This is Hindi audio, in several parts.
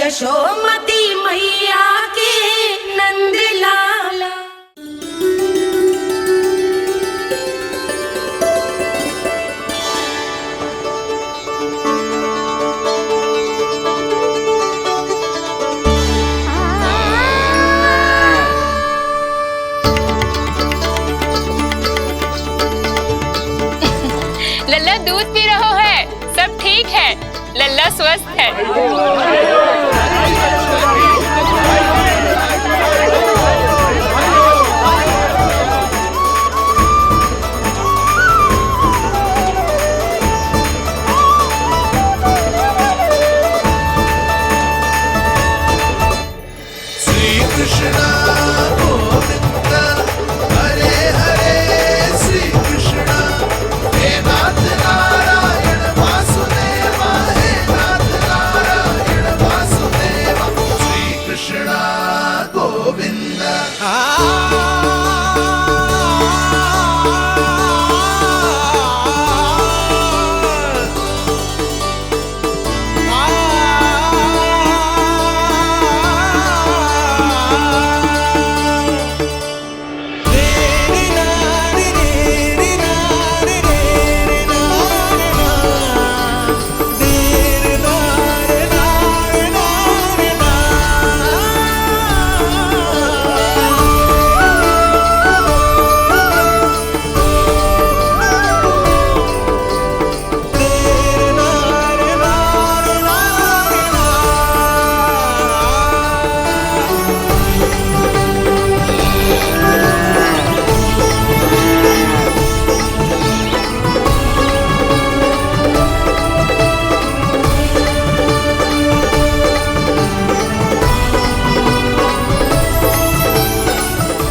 यशोमती मैया के नंद लाला। लल्ला दूध पी रहा है, सब ठीक है, लल्ला स्वस्थ है। श्री कृष्ण गोविंद हरे हरे, श्री कृष्ण हे नाथ नारायण वासुदेवा, हे नाथ नारायण वासुदेवा, श्री कृष्ण गोविंद।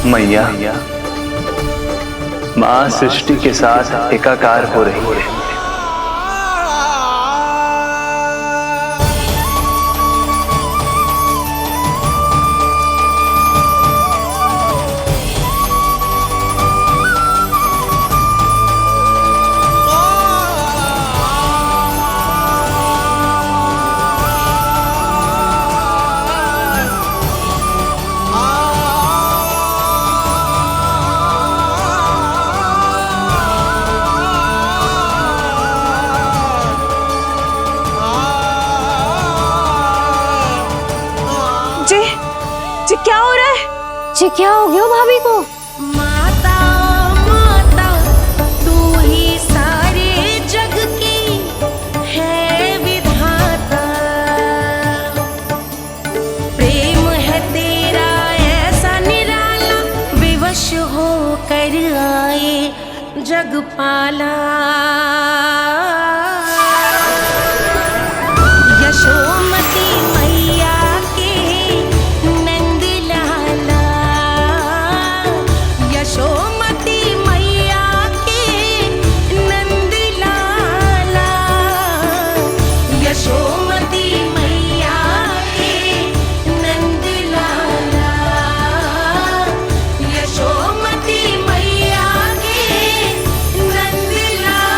मैया, माँ सृष्टि के साथ एकाकार हो रही है। जी क्या हो रहा है? जी क्या हो गया भाभी को? माता माता तू ही सारे जग की है विधाता, प्रेम है तेरा ऐसा निराला, विवश हो कर आए जग पाला। यशोमती मैया के नंद लाला, यशोमती मैया के नंद लाला, यशोमती मैया के नंद लाला, यशोमती मैया के नंद लाला।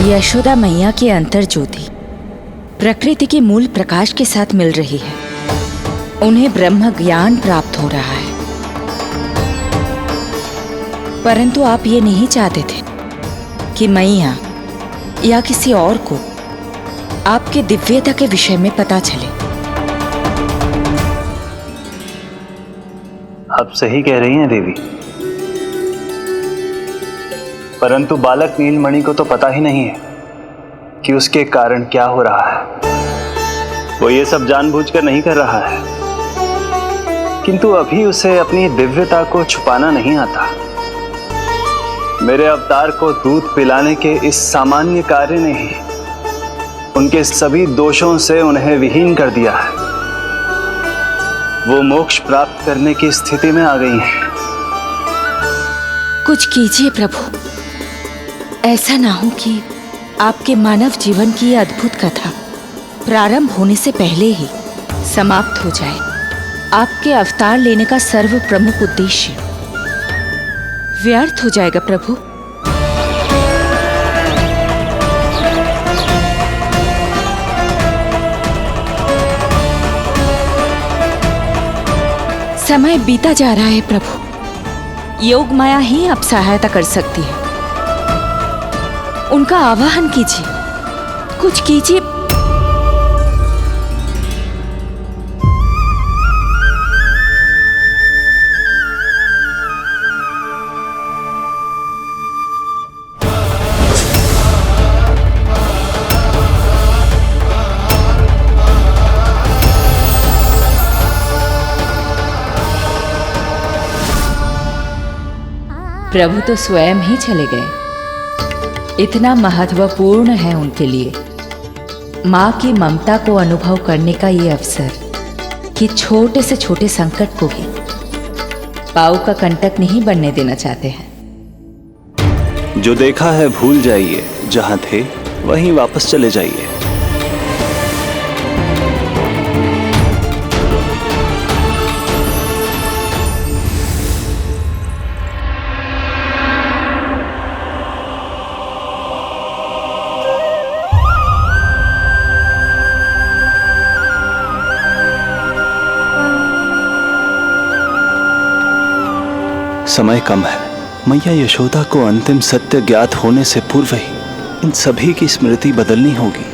यशोदा मैया की अंतर ज्योति प्रकृति के मूल प्रकाश के साथ मिल रही है। उन्हें ब्रह्म ज्ञान प्राप्त हो रहा है, परंतु आप ये नहीं चाहते थे कि मैया या किसी और को आपके दिव्यता के विषय में पता चले। आप सही कह रही हैं देवी। परंतु बालक नीलमणि को तो पता ही नहीं है कि उसके कारण क्या हो रहा है। वो ये सब जानबूझकर नहीं कर रहा है, किंतु अभी उसे अपनी दिव्यता को छुपाना नहीं आता। मेरे अवतार को दूध पिलाने के इस सामान्य कार्य ने ही उनके सभी दोषों से उन्हें विहीन कर दिया है। वो मोक्ष प्राप्त करने की स्थिति में आ गई हैं। कुछ कीजिए प्रभु, ऐसा ना हो कि आपके मानव जीवन की यह अद्भुत कथा प्रारंभ होने से पहले ही समाप्त हो जाए। आपके अवतार लेने का सर्व प्रमुख उद्देश्य व्यर्थ हो जाएगा प्रभु। समय बीता जा रहा है प्रभु, योग माया ही अब सहायता कर सकती है। उनका आवाहन कीजिए, कुछ कीजिए। प्रभु तो स्वयं ही चले गए। इतना महत्वपूर्ण है उनके लिए माँ की ममता को अनुभव करने का ये अवसर कि छोटे से छोटे संकट को भी पाँव का कंटक नहीं बनने देना चाहते हैं। जो देखा है भूल जाइए, जहां थे वहीं वापस चले जाइए। समय कम है। मैया यशोदा को अंतिम सत्य ज्ञात होने से पूर्व ही इन सभी की स्मृति बदलनी होगी।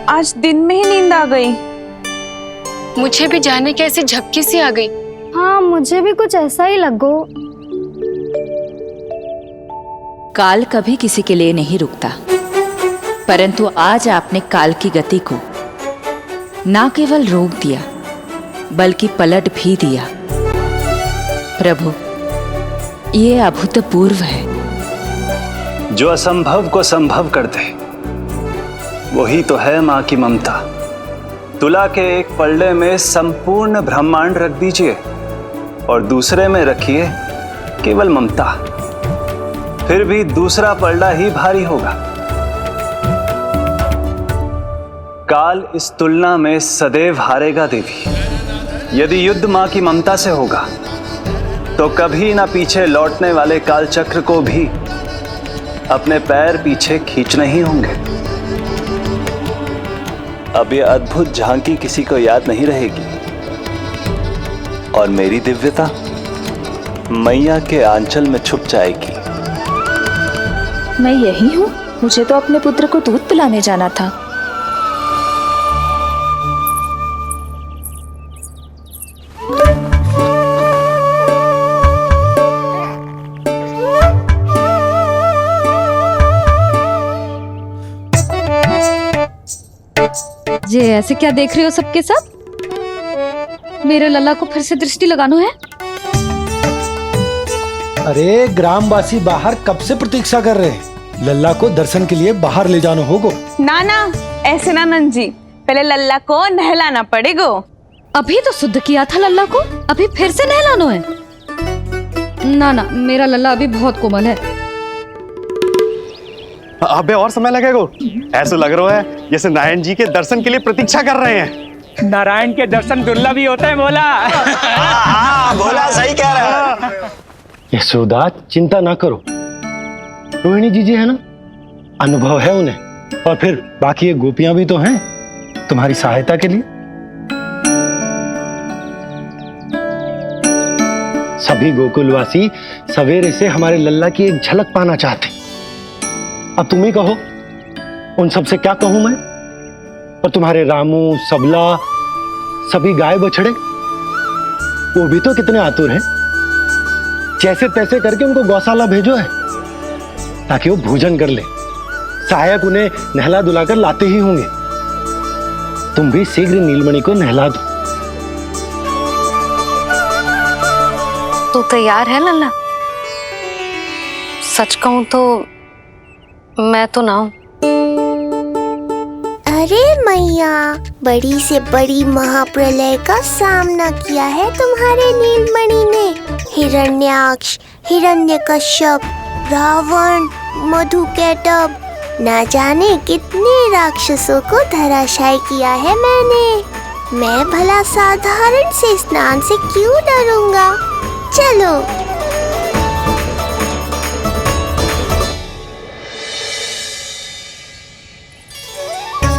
आज दिन में ही नींद आ गई। मुझे भी जाने की ऐसी झपकी सी आ गई। हाँ, मुझे भी कुछ ऐसा ही लगो। काल कभी किसी के लिए नहीं रुकता, परंतु आज आपने काल की गति को ना केवल रोक दिया बल्कि पलट भी दिया। प्रभु, ये अभूतपूर्व है। जो असंभव को संभव कर दे वही तो है माँ की ममता। तुला के एक पल्ले में संपूर्ण ब्रह्मांड रख दीजिए और दूसरे में रखिए केवल ममता, फिर भी दूसरा पल्ला ही भारी होगा। काल इस तुलना में सदैव हारेगा देवी। यदि युद्ध माँ की ममता से होगा तो कभी ना पीछे लौटने वाले कालचक्र को भी अपने पैर पीछे खींचने ही होंगे। अब ये अद्भुत झांकी किसी को याद नहीं रहेगी और मेरी दिव्यता मैया के आंचल में छुप जाएगी। मैं यही हूँ। मुझे तो अपने पुत्र को दूध पिलाने जाना था। ये ऐसे क्या देख रहे हो सबके सब? मेरे लल्ला को फिर से दृष्टि लगाना है? अरे ग्रामवासी बाहर कब से प्रतीक्षा कर रहे हैं। लल्ला को दर्शन के लिए बाहर ले जाना होगा। ना ना, ऐसे ना नंद जी, पहले लल्ला को नहलाना पड़ेगा। अभी तो शुद्ध किया था लल्ला को, अभी फिर से नहलाना है? ना ना, मेरा लल्ला अभी बहुत कोमल है। अबे और समय लगेगा। ऐसा लग रहा है जैसे नारायण जी के दर्शन के लिए प्रतीक्षा कर रहे हैं। नारायण के दर्शन दुर्लभ ही होते हैं बोला। हाँ, बोला सही कह रहा है। यशोदा चिंता ना करो, रोहिणी जी है ना, अनुभव है उन्हें, और फिर बाकी ये गोपियां भी तो हैं तुम्हारी सहायता के लिए। सभी गोकुलवासी सवेरे से हमारे लल्ला की एक झलक पाना चाहते। अब तुम ही कहो, उन सब से क्या कहूं मैं? और तुम्हारे रामू, सबला, सभी गाय बछड़े, वो भी तो कितने आतुर हैं। जैसे तैसे करके उनको गौशाला भेजो है ताकि वो भोजन कर ले। सहायक उन्हें नहला धुलाकर लाते ही होंगे। तुम भी शीघ्र नीलमणि को नहला दो। तू तैयार है लल्ला? सच कहूं तो मैं तो ना हूं। अरे मैया, बड़ी से बड़ी महाप्रलय का सामना किया है तुम्हारे नीलमणि ने। हिरण्याक्ष, हिरण्यकश्यप, रावण, मधुकैटभ, ना जाने कितने राक्षसों को धराशायी किया है मैंने। मैं भला साधारण से स्नान से क्यों डरूंगा? चलो।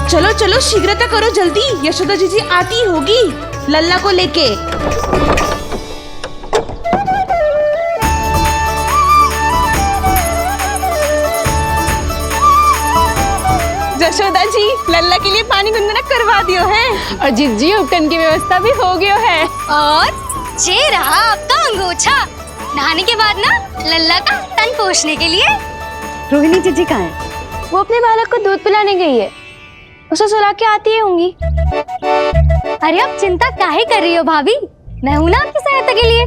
चलो चलो, शीघ्रता करो जल्दी, यशोदा जी आती होगी लल्ला को लेके। यशोदा जी, लल्ला के लिए पानी गुनगुना करवा दियो है, और जिज्जी उपटन की व्यवस्था भी हो गयो है। और ये रहा आपका अंगोछा, नहाने के बाद ना लल्ला का तन पोंछने के लिए। रोहिणी जीजी कहाँ है? वो अपने बालक को दूध पिलाने गई है। उसे सुला के आती ही होंगी। अरे आप चिंता काहे कर रही हो भाभी? मैं हूं ना आपकी सहायता के लिए।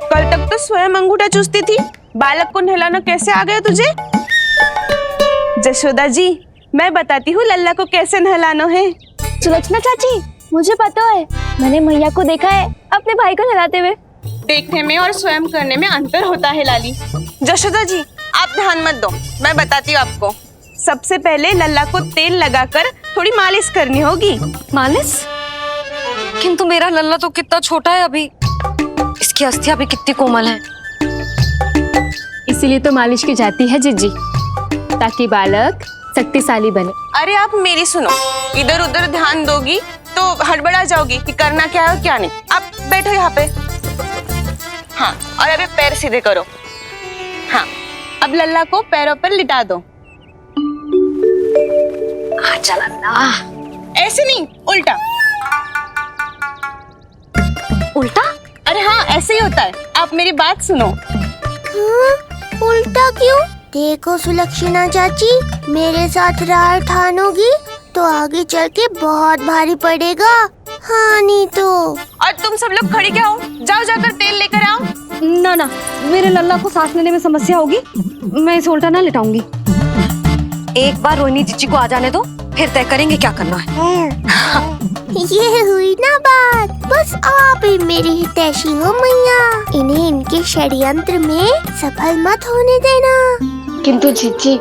कल तक तो स्वयं अंगूठा चूसती थी, बालक को नहलाना कैसे आ गया तुझे? यशोदा जी, मैं बताती हूँ लल्ला को कैसे नहलाना है। सुलक्षणा चाची, मुझे पता है, मैंने मैया को देखा है अपने भाई को नहलाते हुए। देखने में और स्वयं करने में अंतर होता है लाली। यशोदा जी, आप ध्यान मत दो, मैं बताती हूँ आपको। सबसे पहले लल्ला को तेल लगाकर थोड़ी मालिश करनी होगी। मालिश? किंतु मेरा लल्ला तो कितना छोटा है अभी, इसकी अस्थियां भी कितनी कोमल है। इसीलिए तो मालिश की जाती है जिज्जी, ताकि बालक शक्तिशाली बने। अरे आप मेरी सुनो, इधर उधर ध्यान दोगी तो हड़बड़ा जाओगी कि करना क्या है और क्या नहीं। आप बैठो यहाँ पे। हाँ, और अभी पैर सीधे करो। हाँ, अब लल्ला को पैरों पर लिटा दो। चला ना, ऐसे नहीं, उल्टा। उल्टा? अरे हाँ, ऐसे ही होता है। आप मेरी बात सुनो। हाँ, उल्टा क्यों? देखो सुलक्षणा चाची, मेरे साथ राह ठानोगी तो आगे चल के बहुत भारी पड़ेगा। हाँ नहीं तो। और तुम सब लोग खड़ी क्या हो? जाओ जाकर तेल लेकर आओ। ना ना, मेरे लल्ला को सांस लेने में समस्या होगी, मैं इसे उल्टा ना लिटाऊंगी। एक बार रोहिणी जीजी को आ जाने दो, फिर तय करेंगे क्या करना है। ये हुई ना बात, बस आप ही मेरी हितैषी हो मैया। इन्हें इनके षड्यंत्र में सफल मत होने देना। किंतु जीजी,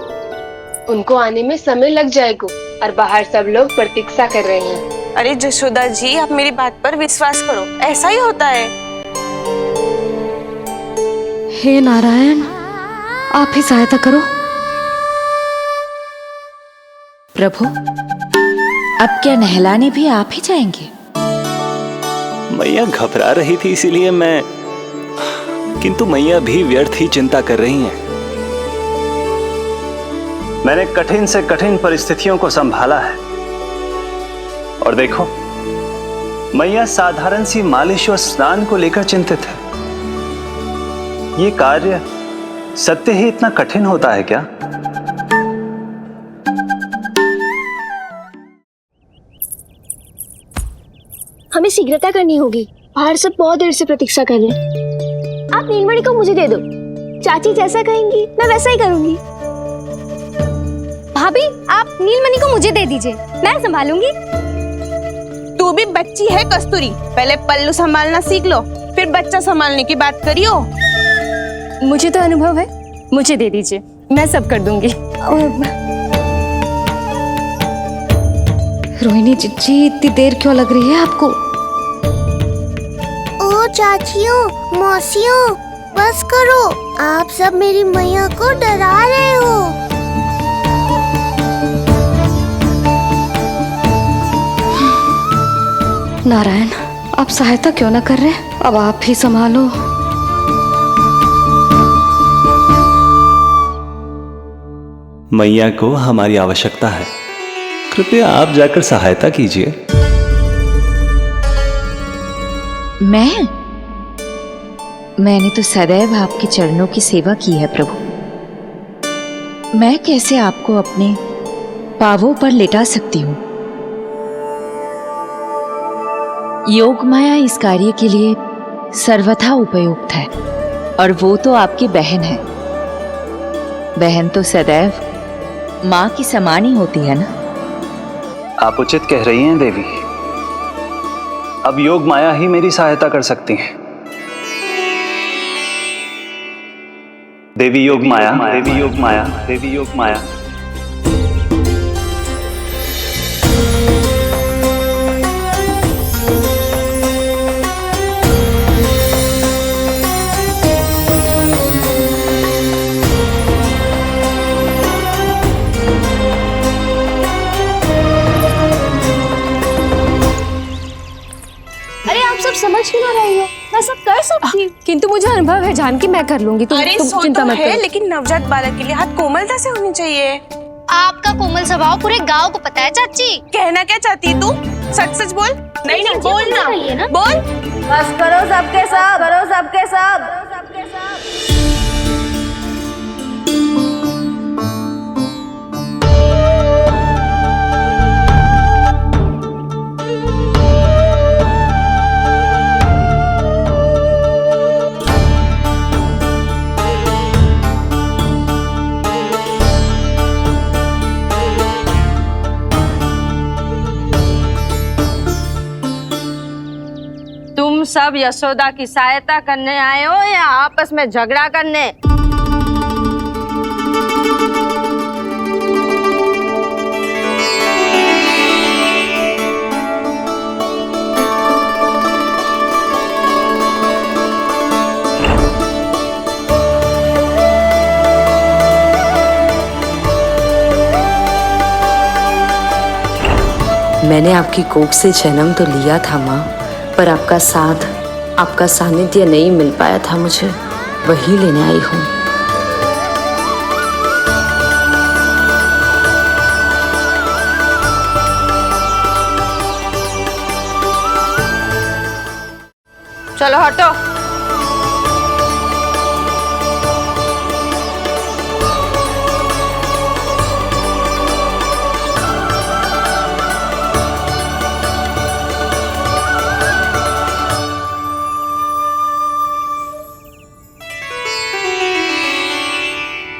उनको आने में समय लग जाएगा और बाहर सब लोग प्रतीक्षा कर रहे हैं। अरे यशोदा जी, आप मेरी बात पर विश्वास करो, ऐसा ही होता है। हे नारायण, आप ही सहायता करो। प्रभु, अब क्या नहलाने भी आप ही जाएंगे? मैया घबरा रही थी इसीलिए मैं, किंतु मैया भी व्यर्थ ही चिंता कर रही हैं। मैंने कठिन से कठिन परिस्थितियों को संभाला है और देखो, मैया साधारण सी मालिश और स्नान को लेकर चिंतित है। ये कार्य सत्य ही इतना कठिन होता है क्या? हमें शीघ्रता करनी होगी, बाहर सब बहुत देर से प्रतीक्षा कर रहे हैं। आप नीलमणि को मुझे दे दो, चाची जैसा कहेंगी मैं वैसा ही करूंगी। भाभी, आप नीलमणि को मुझे दे दीजिए, मैं संभालूंगी। तू भी बच्ची है कस्तूरी, पहले पल्लू संभालना सीख लो, फिर बच्चा संभालने की बात करियो। मुझे तो अनुभव है, मुझे दे दीजिए, मैं सब कर दूंगी। रोहिणी जी, इतनी देर क्यों लग रही है आपको? ओ चाचियों, मौसियों, बस करो, आप सब मेरी मैया को डरा रहे हो। नारायण, आप सहायता क्यों ना कर रहे? अब आप ही संभालो। मैया को हमारी आवश्यकता है, कृपया आप जाकर सहायता कीजिए। मैंने तो सदैव आपके चरणों की सेवा की है प्रभु। मैं कैसे आपको अपने पांवों पर लेटा सकती हूँ? योग माया इस कार्य के लिए सर्वथा उपयुक्त है, और वो तो आपकी बहन है। बहन तो सदैव माँ की समान ही होती है ना? आप उचित कह रही हैं देवी। अब योग माया ही मेरी सहायता कर सकती हैं। देवी योग माया, देवी योग माया, देवी योग माया। समझ क्यों ना रही हो? मैं सब कर सकती हूँ। किंतु मुझे अनुभव है जानकी, मैं कर लूंगी। तुम चिंता मत करो। लेकिन नवजात बालक के लिए हाथ कोमलता से होनी चाहिए। आपका कोमल स्वभाव पूरे गांव को पता है चाची। कहना क्या चाहती है तू? सच सच बोल। नहीं बोल ना, बोल। बस करो सबके सब, करो सबके सब। तुम सब यशोदा की सहायता करने आए हो या आपस में झगड़ा करने? मैंने आपकी कोख से जन्म तो लिया था माँ, पर आपका साथ, आपका सानिध्य नहीं मिल पाया था मुझे, वही लेने आई हूँ। चलो हटो।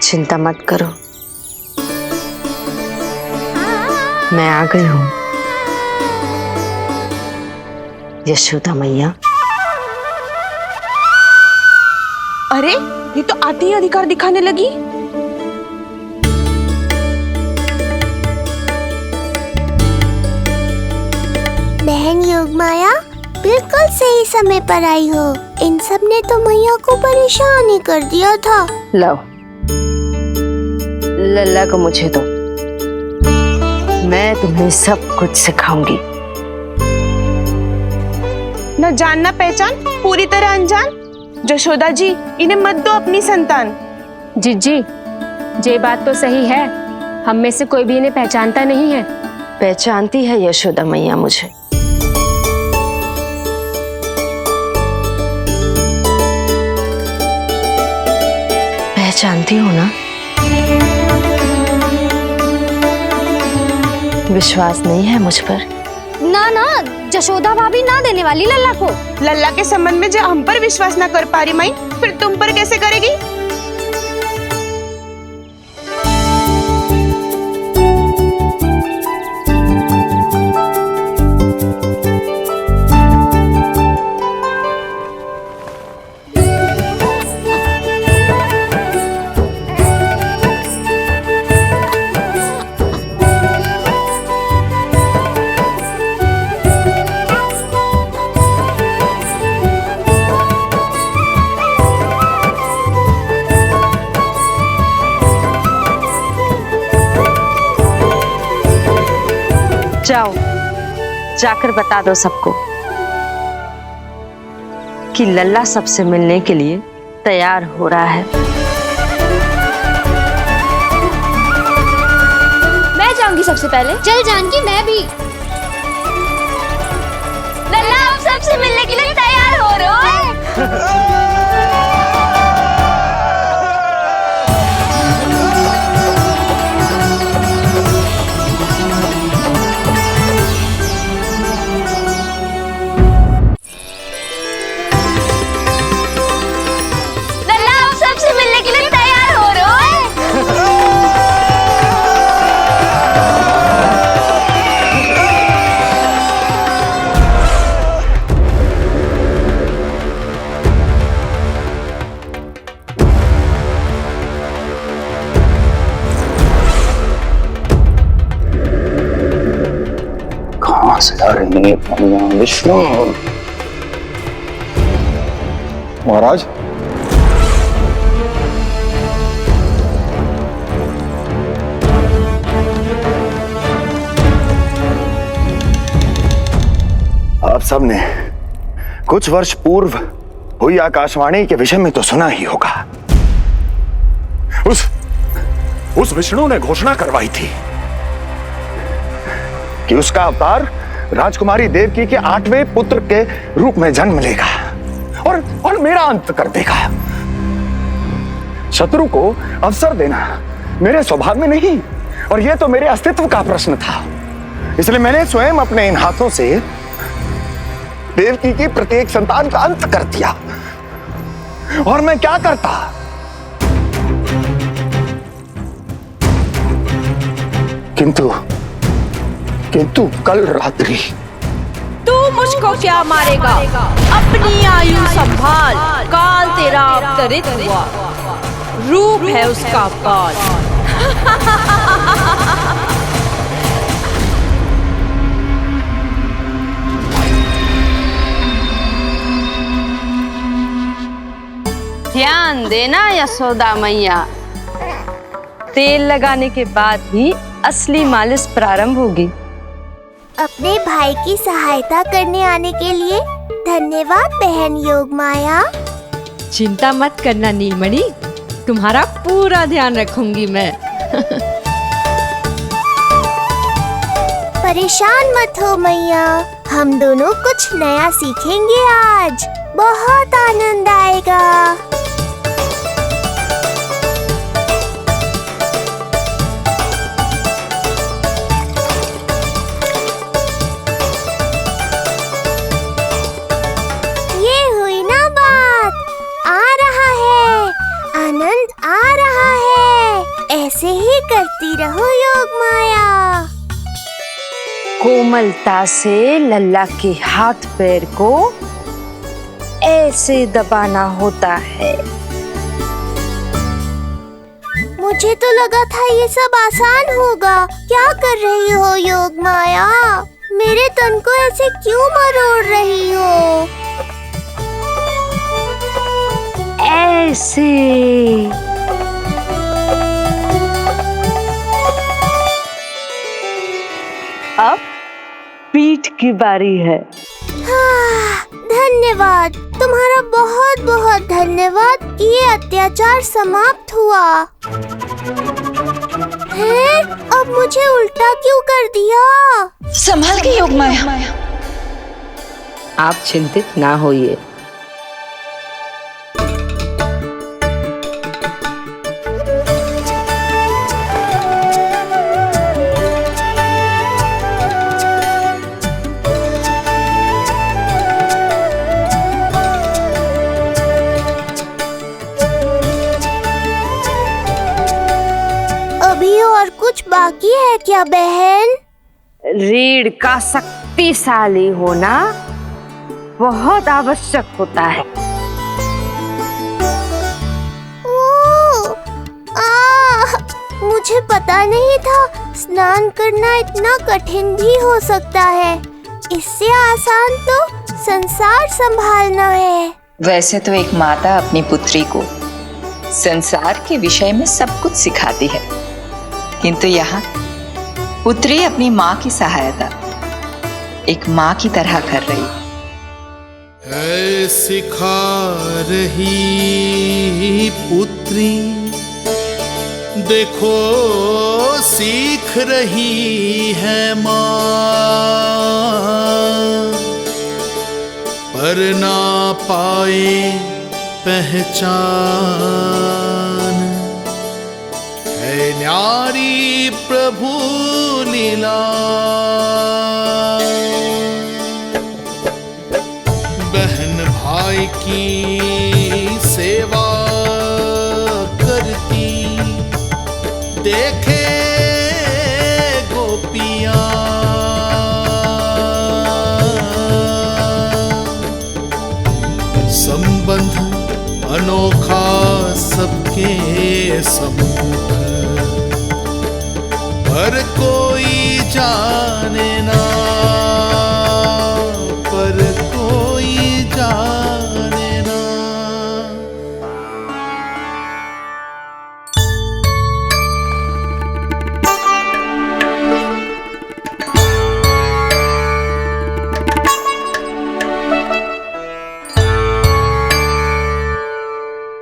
चिंता मत करो, मैं आ गई हूँ। यशोदा मैया। अरे ये तो आते ही अधिकार दिखाने लगी। बहन योगमाया, बिल्कुल सही समय पर आई हो। इन सब ने तो मैया को परेशान ही कर दिया था। लो, लल्ला को मुझे दो, मैं तुम्हें सब कुछ सिखाऊंगी। न जान न पहचान, पूरी तरह अनजान। यशोदा जी, इन्हें मत दो अपनी संतान। जीजी, ये बात तो सही है, हम में से कोई भी इन्हें पहचानता नहीं है। पहचानती है यशोदा मैया मुझे। पहचानती हो ना? विश्वास नहीं है मुझ पर? ना ना, यशोदा भाभी ना देने वाली लल्ला को। लल्ला के संबंध में जो हम पर विश्वास न कर पा रही माई, फिर तुम पर कैसे करेगी? जाओ, जाकर बता दो सबको कि लल्ला सबसे मिलने के लिए तैयार हो रहा है। मैं जाऊंगी सबसे पहले। चल जानकी, मैं भी। लल्ला आप सबसे मिलने के लिए तैयार हो रहे हो? विष्णु महाराज, आप सबने कुछ वर्ष पूर्व हुई आकाशवाणी के विषय में तो सुना ही होगा। उस विष्णु ने घोषणा करवाई थी कि उसका अवतार राजकुमारी देवकी के 8वें पुत्र के रूप में जन्म लेगा और मेरा अंत कर देगा। शत्रु को अवसर देना मेरे स्वभाव में नहीं, और यह तो मेरे अस्तित्व का प्रश्न था। इसलिए मैंने स्वयं अपने इन हाथों से देवकी की प्रत्येक संतान का अंत कर दिया। और मैं क्या करता? किंतु कल रात्रि तू मुझको क्या मारेगा? अपनी आयु संभाल, काल तेरा अवतरित हुआ, रूप है उसका काल। ध्यान देना यशोदा मैया, तेल लगाने के बाद ही असली मालिश प्रारंभ होगी। अपने भाई की सहायता करने आने के लिए धन्यवाद बहन योगमाया। चिंता मत करना नीलमणि, तुम्हारा पूरा ध्यान रखूंगी मैं। परेशान मत हो मैया, हम दोनों कुछ नया सीखेंगे आज। बहुत आनंद आएगा। ऐसे ही करती रहो योगमाया। कोमलता से लल्ला के हाथ पैर को ऐसे दबाना होता है। मुझे तो लगा था ये सब आसान होगा। क्या कर रही हो योगमाया? मेरे तन को ऐसे क्यों मरोड़ रही हो? ऐसे। अब पीठ की बारी है। हाँ, धन्यवाद, तुम्हारा बहुत बहुत धन्यवाद। ये अत्याचार समाप्त हुआ है। अब मुझे उल्टा क्यों कर दिया? संभाल के योगमाया। आप चिंतित ना होइए। अभी और कुछ बाकी है क्या बहन? रीढ़ का शक्तिशाली होना बहुत आवश्यक होता है। मुझे पता नहीं था स्नान करना इतना कठिन भी हो सकता है। इससे आसान तो संसार संभालना है। वैसे तो एक माता अपनी पुत्री को संसार के विषय में सब कुछ सिखाती है, किंतु यहाँ पुत्री अपनी माँ की सहायता एक माँ की तरह कर रही है। सिखा रही पुत्री, देखो सीख रही है माँ, पर ना पाए पहचान है न्यारी प्रभु लीला। बहन भाई की सेवा करती देखे गोपियां, संबंध अनोखा सबके सम्मुख, पर कोई जाने ना, पर कोई जाने ना।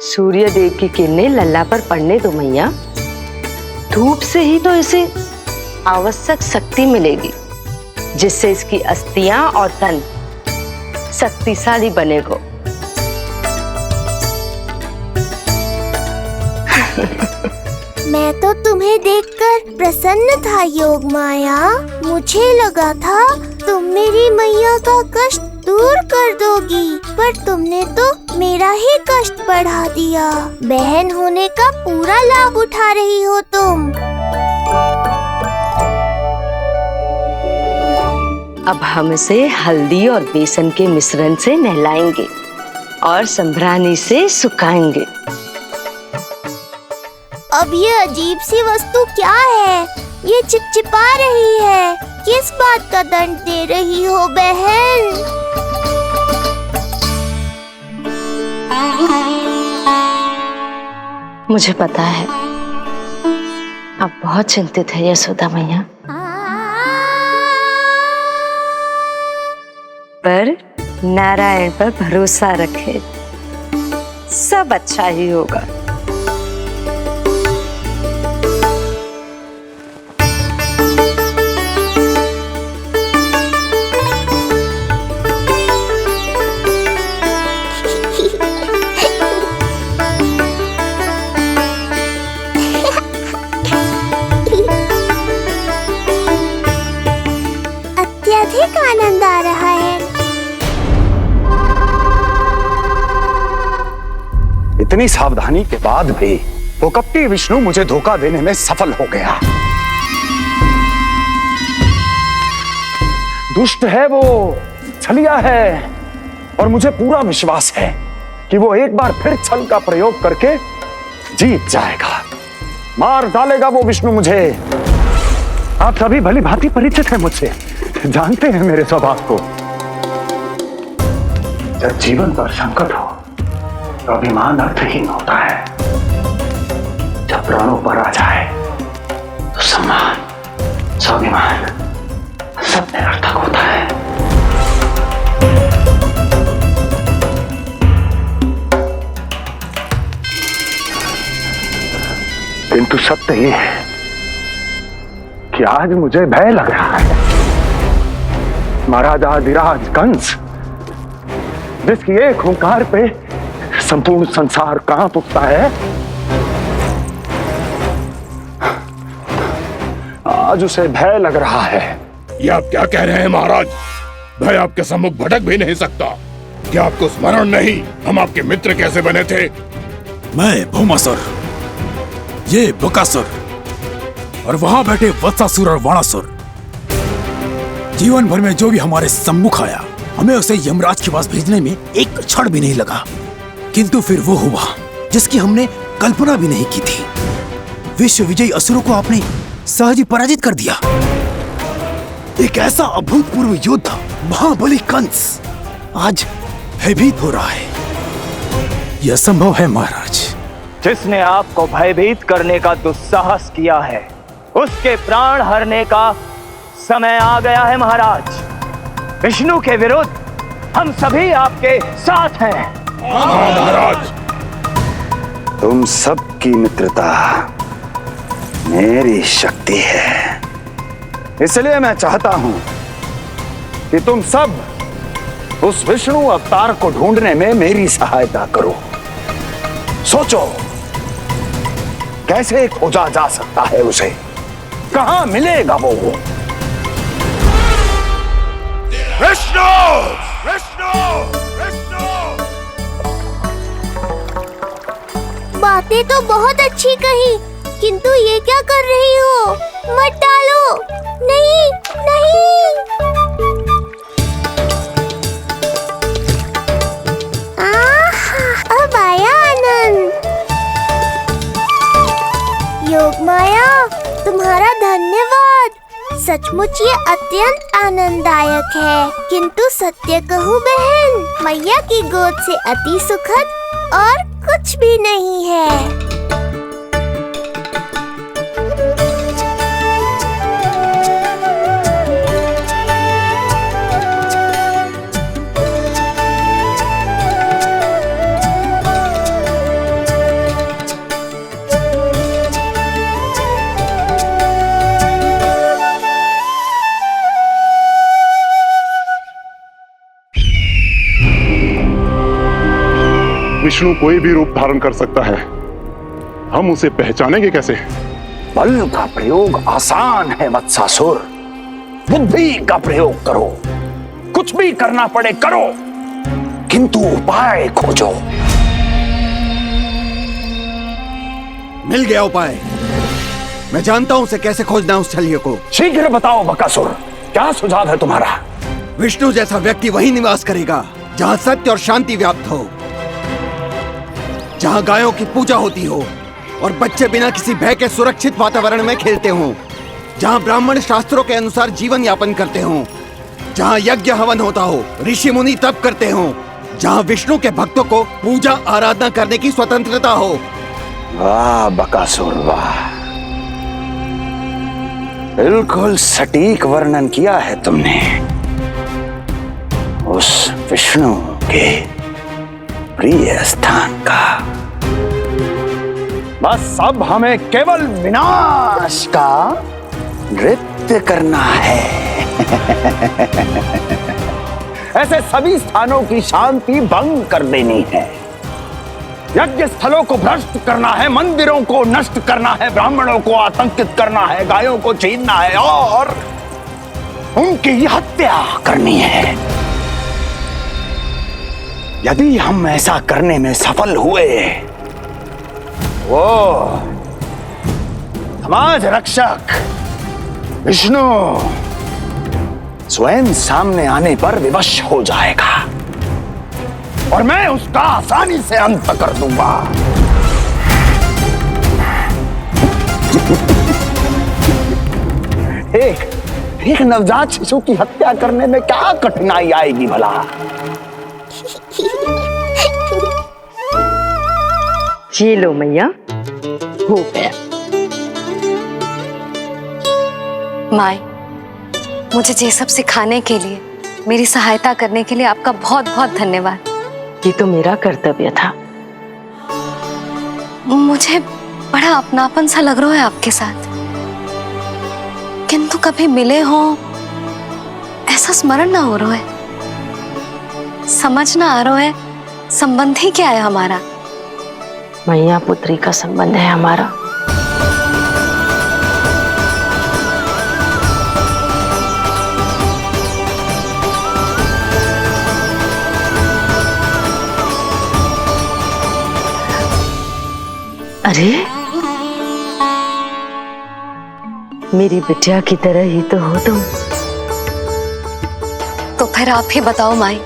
सूर्य देव की किरणें लल्ला पर पड़ने दो मैया। धूप से ही तो इसे आवश्यक शक्ति मिलेगी, जिससे इसकी अस्थियां और तन शक्तिशाली बनेगा। मैं तो तुम्हें देखकर प्रसन्न था योगमाया। मुझे लगा था तुम मेरी मैया का कष्ट दूर कर दोगी, पर तुमने तो मेरा ही कष्ट बढ़ा दिया। बहन होने का पूरा लाभ उठा रही हो तुम। अब हम इसे हल्दी और बेसन के मिश्रण से नहलाएंगे और संभरानी से सुखाएंगे। अब ये अजीब सी वस्तु क्या है? ये चिपचिपा रही है। किस बात का दंड दे रही हो बहन? मुझे पता है आप बहुत चिंतित है यशोदा मैया, पर नारायण पर भरोसा रखे, सब अच्छा ही होगा। अत्यधिक आनंद आ रहा है। इतनी सावधानी के बाद भी वो कपटी विष्णु मुझे धोखा देने में सफल हो गया। दुष्ट है वो, छलिया है, और मुझे पूरा विश्वास है कि वो एक बार फिर छल का प्रयोग करके जीत जाएगा। मार डालेगा वो विष्णु मुझे। आप सभी भली भांति परिचित हैं मुझसे, जानते हैं मेरे स्वभाव को। जब जीवन पर संकट हो तो अभिमान अर्थहीन होता है, जब प्राणों पर आ जाए तो सम्मान, स्वाभिमान सब निरर्थक होता है। किंतु सत्य ये है कि आज मुझे भय लग रहा है। महाराजाधिराज कंस, जिसकी एक हुंकार पे संपूर्ण संसार कांप उठता है, आज उसे भय लग रहा है। ये आप क्या कह रहे हैं महाराज? भय आपके सम्मुख भटक भी नहीं सकता। क्या आपको स्मरण नहीं हम आपके मित्र कैसे बने थे? मैं भौमासुर, ये बकासुर और वहां बैठे वत्सासुर और वाणासुर। जीवन भर में जो भी हमारे सम्मुख आया, हमें उसे यमराज के पास भेजने में एक क्षण भी नहीं लगा। किंतु फिर वो हुआ जिसकी हमने कल्पना भी नहीं की थी। विश्व विजयी असुरों को आपने सहज ही पराजित कर दिया। एक ऐसा अभूतपूर्व योद्धा महाबली कंस आज भयभीत हो रहा है। यह संभव है महाराज। जिसने आपको भयभीत करने का दुस्साहस किया है, उसके प्राण हरने का समय आ गया है महाराज। विष्णु के विरुद्ध हम सभी आपके साथ हैं। महाराज, तुम सबकी मित्रता मेरी शक्ति है, इसलिए मैं चाहता हूं कि तुम सब उस विष्णु अवतार को ढूंढने में मेरी सहायता करो। सोचो कैसे खोजा जा सकता है उसे, कहां मिलेगा वो? विष्णु! विष्णु! विष्णु! बातें तो बहुत अच्छी कही, किंतु ये क्या कर रही हो? मत डालो, नहीं नहीं। अब आया आनंद। योग माया, तुम्हारा धन्यवाद। सचमुच ये अत्यंत आनंददायक है। किंतु सत्य कहूँ बहन, मैया की गोद से अति सुखद और कुछ भी नहीं है। विष्णु कोई भी रूप धारण कर सकता है, हम उसे पहचानेंगे कैसे? बल का प्रयोग आसान है वत्सासुर, बुद्धि का प्रयोग करो। कुछ भी करना पड़े करो, किंतु उपाय खोजो। मिल गया उपाय। मैं जानता हूं उसे कैसे खोजना उस छलिए को। शीघ्र बताओ बकासुर, क्या सुझाव है तुम्हारा? विष्णु जैसा व्यक्ति वहीं निवास करेगा जहां सत्य और शांति व्याप्त हो, जहां गायों की पूजा होती हो और बच्चे बिना किसी भय के सुरक्षित वातावरण में खेलते हों, जहां ब्राह्मण शास्त्रों के अनुसार जीवन यापन करते हों, जहां यज्ञ हवन होता हो, ऋषि मुनि तप करते हों, जहां विष्णु के भक्तों को पूजा आराधना करने की स्वतंत्रता हो। वाह बकासुर वाह, बिल्कुल सटीक वर्णन किया है तुमने उस विष्णु के प्रिय स्थान का। बस अब हमें केवल विनाश का नृत्य करना है। ऐसे सभी स्थानों की शांति भंग कर देनी है। यज्ञ स्थलों को भ्रष्ट करना है, मंदिरों को नष्ट करना है, ब्राह्मणों को आतंकित करना है, गायों को छीनना है और उनकी हत्या करनी है। यदि हम ऐसा करने में सफल हुए, वो समाज रक्षक विष्णु स्वयं सामने आने पर विवश हो जाएगा और मैं उसका आसानी से अंत कर दूंगा। एक नवजात शिशु की हत्या करने में क्या कठिनाई आएगी भला? ये लो मैया, हो गया। माई, मुझे ये सब सिखाने के लिए, मेरी सहायता करने के लिए आपका बहुत बहुत धन्यवाद। ये तो मेरा कर्तव्य था। मुझे बड़ा अपनापन सा लग रहा है आपके साथ, किंतु कभी मिले हो ऐसा स्मरण ना हो रहा है, समझ ना आ रहा है संबंध ही क्या है हमारा। मैया पुत्री का संबंध है हमारा। अरे मेरी बिटिया की तरह ही तो हो तुम। तो फिर आप ही बताओ माई,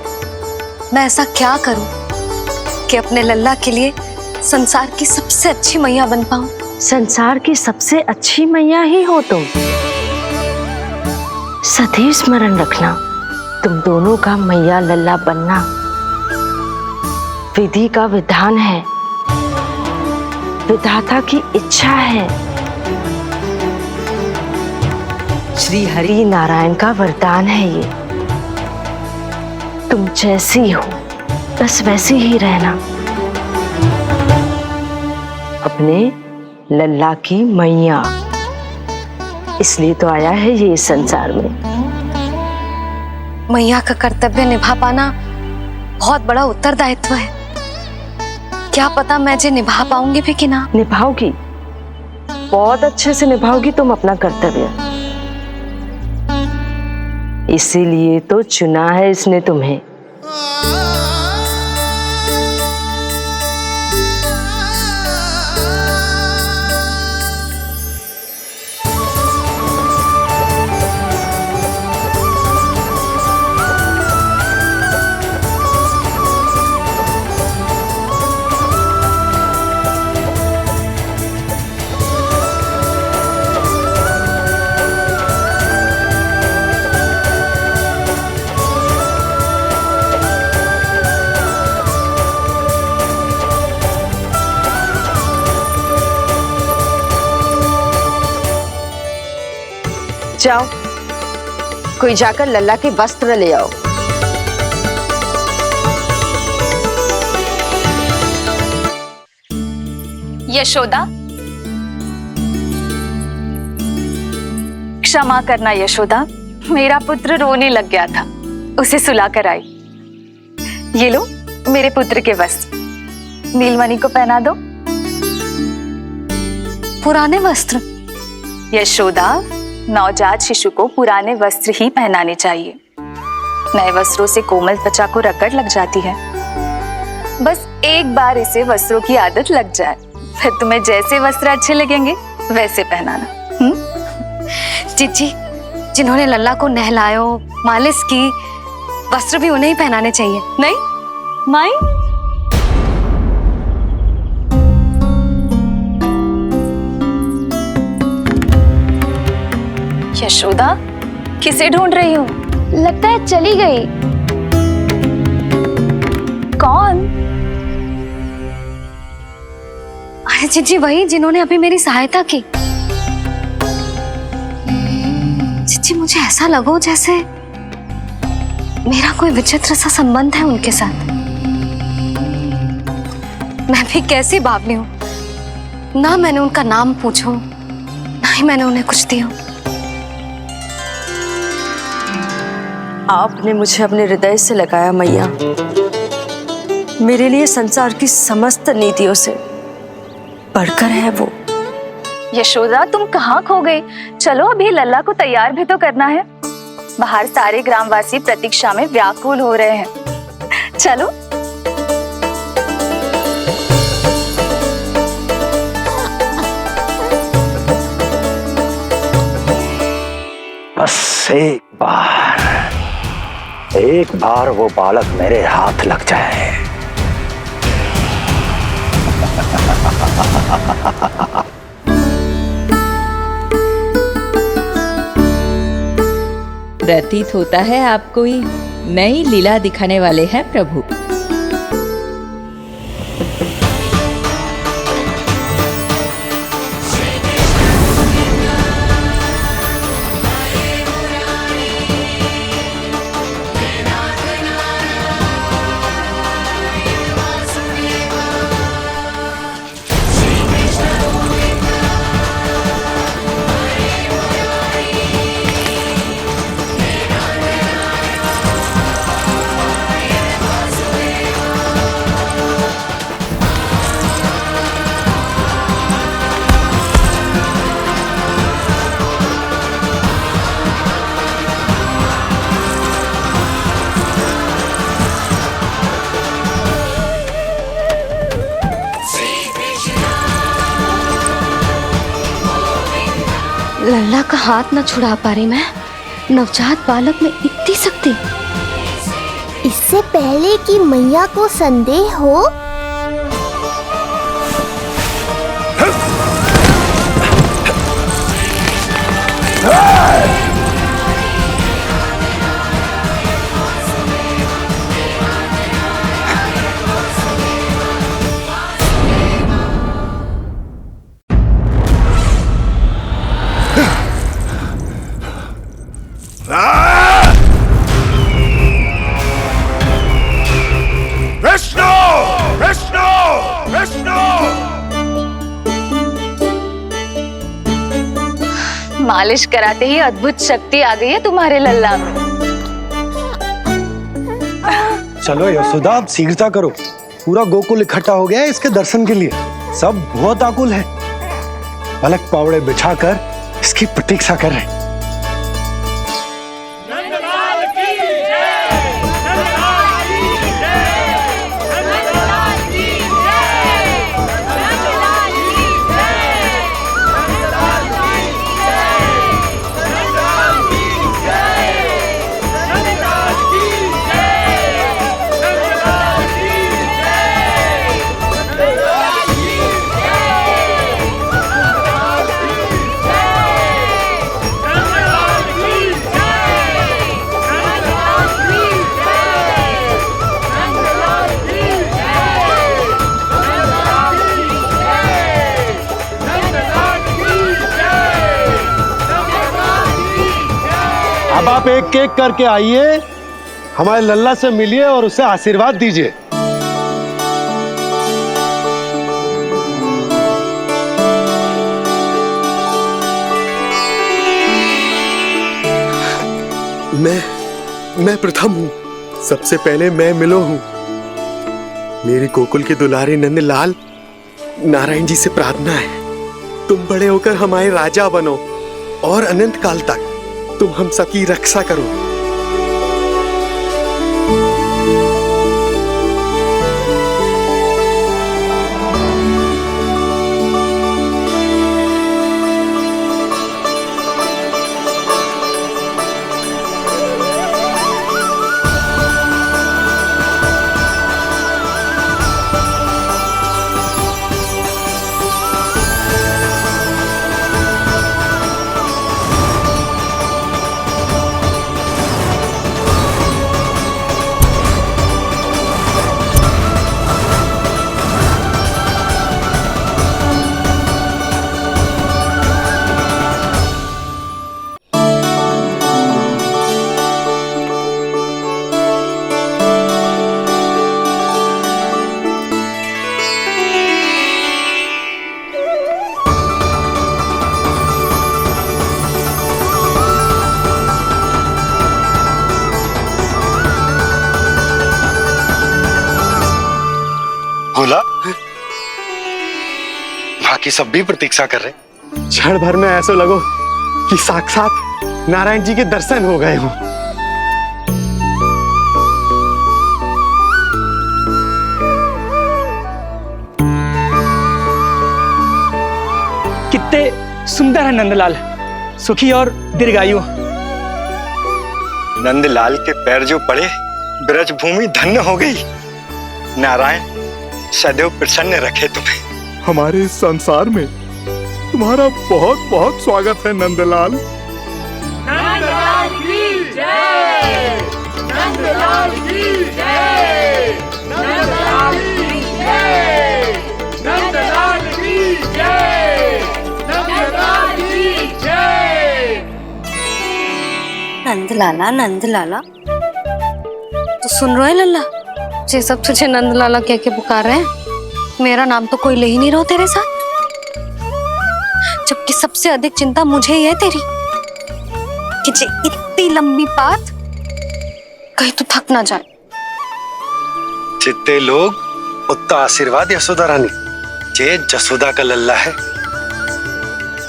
मैं ऐसा क्या करूं कि अपने लल्ला के लिए संसार की सबसे अच्छी मैया बन पाऊं? संसार की सबसे अच्छी मैया ही हो तुम। सदैव स्मरण रखना, तुम दोनों का मैया लल्ला बनना विधि का विधान है, विधाता की इच्छा है, श्री हरि नारायण का वरदान है ये। तुम जैसी हो बस वैसी ही रहना, अपने लल्ला की मैया। इसलिए तो आया है ये इस संसार में। मैया का कर्तव्य निभा पाना बहुत बड़ा उत्तरदायित्व है। क्या पता मैं जे निभा पाऊंगी भी कि ना। निभाओगी, बहुत अच्छे से निभाओगी तुम अपना कर्तव्य। इसीलिए तो चुना है इसने तुम्हें। जाओ, कोई जाकर लल्ला के वस्त्र ले आओ। यशोदा, क्षमा करना यशोदा, मेरा पुत्र रोने लग गया था, उसे सुलाकर आई। ये लो मेरे पुत्र के वस्त्र, नीलमणि को पहना दो। पुराने वस्त्र? यशोदा, नवजात शिशु को पुराने वस्त्र ही पहनाने चाहिए। नए वस्त्रों से कोमल त्वचा को रगड़ लग जाती है। बस एक बार इसे वस्त्रों की आदत लग जाए, फिर तुम्हें जैसे वस्त्र अच्छे लगेंगे वैसे पहनाना। जीजी, जिन्होंने लल्ला को नहलायो, मालिश की, वस्त्र भी उन्हें ही पहनाने चाहिए। नहीं माई? यशोदा, किसे ढूंढ रही हो? लगता है चली गई। कौन? अरे जीजी, वही जिन्होंने अभी मेरी सहायता की। जीजी, मुझे ऐसा लगो जैसे मेरा कोई विचित्र सा संबंध है उनके साथ। मैं भी कैसी बावली हूं, ना मैंने उनका नाम पूछो, ना ही मैंने उन्हें कुछ दिया। आपने मुझे अपने हृदय से लगाया मैया, मेरे लिए संसार की समस्त नीतियों से बढ़कर है वो। यशोदा, तुम कहाँ खो गई? चलो अभी लल्ला को तैयार भी तो करना है। बाहर सारे ग्रामवासी प्रतीक्षा में व्याकुल हो रहे हैं। चलो। बस एक बार वो बालक मेरे हाथ लग जाए। प्रतीत होता है आप कोई नई लीला दिखाने वाले हैं प्रभु। लल्ला का हाथ न छुड़ा पा रही मैं। नवजात बालक में इतनी शक्ति। इससे पहले कि मैया को संदेह हो, मालिश कराते ही अद्भुत शक्ति आ गई है तुम्हारे लल्ला में। चलो यशोदा, आप शीघ्रता करो। पूरा गोकुल इकट्ठा हो गया है इसके दर्शन के लिए। सब बहुत आकुल है। पलक पावड़े बिछाकर इसकी प्रतीक्षा कर रहे हैं। अब आप एक एक करके आइए, हमारे लल्ला से मिलिए और उसे आशीर्वाद दीजिए। मैं प्रथम हूँ। सबसे पहले मैं मिलो हूँ। मेरी गोकुल के दुलारे नंदलाल, नारायण जी से प्रार्थना है, तुम बड़े होकर हमारे राजा बनो और अनंत काल तक तुम हम सबकी रक्षा करो। बोला, बाकी सब भी प्रतीक्षा कर रहे। क्षण भर में ऐसा लगो कि साक्षात नारायण जी के दर्शन हो गए हो। कितने सुंदर है नंदलाल, सुखी और दीर्घायु। नंदलाल के पैर जो पड़े, ब्रज भूमि धन्य हो गई। नारायण सदैव प्रसन्न रखे तुम्हें। हमारे इस संसार में तुम्हारा बहुत बहुत स्वागत है नंदलाल। नंदलाल की जय, नंदलाल की जय, नंदलाल की जय, नंदलाल की जय, नंदलाल की जय। नंदलाला नंदलाला, तो सुन रहे लल्ला, ये सब तुझे नंदलाला कह के पुकार रहे हैं। मेरा नाम तो कोई ले ही नहीं रहा तेरे साथ, जबकि सबसे अधिक चिंता मुझे ही है तेरी कि जे इतनी लंबी बात कहीं तो थक ना जाए। जितने लोग उतना आशीर्वाद यशोदा रानी, जे जसोदा का लल्ला है